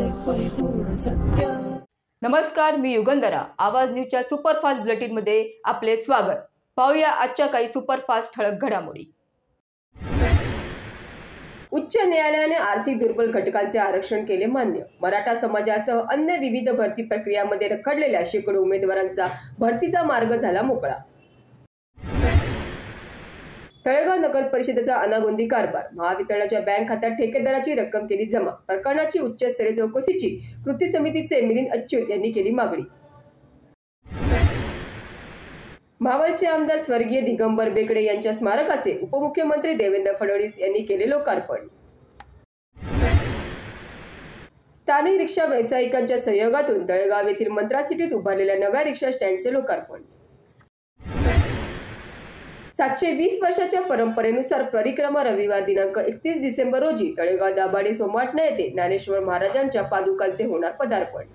परिपूर्ण सत्य। नमस्कार, मी युगंधरा। आवाज न्यूजच्या सुपरफास्ट बुलेटिन मध्ये आपले स्वागत। पाहूया आजच्या काही सुपरफास्ट ठळक घडामोडी। उच्च न्यायालयाने आर्थिक दुर्बल घटकांचे आरक्षण केले मान्य। मराठा समाजासह अन्य विविध भरती प्रक्रियांमध्ये रखडलेल्या शेकडो उमेदवारांचा भरतीचा मार्ग झाला मोकळा। तळेगाव नगर परिषदेचा अनागोंदी कारभार, महावितरणाच्या बँक खात्यात ठेकेदाराची रक्कम केली जमा। प्रकरणाची उच्चस्तरीय चौकशीची कृती समितीचे मिलिंद अच्युत यांनी केली मागणी। मावळचे आमदार स्वर्गीय दिगंबर बेकडे यांच्या स्मारकाचे उपमुख्यमंत्री देवेंद्र फडणवीस यांनी केले लोकार्पण। स्थानिक रिक्षा व्यावसायिकांच्या सहयोगातून तळेगाव येथील मंत्रा सिटीत उभारलेल्या नव्या रिक्षा स्टँडचे लोकार्पण। 720 वर्षाच्या परंपरेनुसार परिक्रमा रविवार दिनांक 31 डिसेंबर रोजी तळेगाव दाभाडे सोमाटणे येथे ज्ञानेश्वर महाराजांच्या पादुकांचे होणार पदार्पण।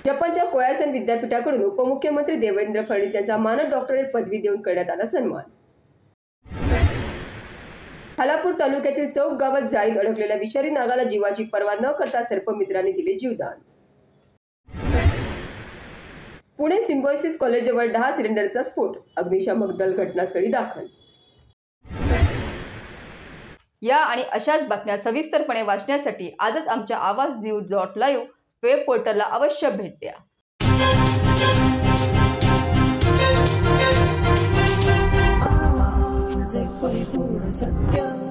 जपानच्या कोयासन विद्यापीठाकडून उपमुख्यमंत्री देवेंद्र फडणवीस यांचा मानद डॉक्टरेट पदवी देऊन करण्यात आला सन्मान। खालापूर तालुक्यातील चौक गावात जाळीत अडकलेल्या विषारी नागाला जीवाची पर्वा न करता सर्पमित्रांनी दिले जीवदान। पुणे सिम्बायोसिस कॉलेजजवळ 10 सिलेंडरचा स्फोट, अग्निशामक दल घटनास्थळी दाखल। या आणि अशाच बातम्या सविस्तरपणे वाचण्यासाठी आजच आमच्या आवाजन्यूज.live वेब पोर्टलला अवश्य भेट द्या। आवाज एक परिपूर्ण सत्य।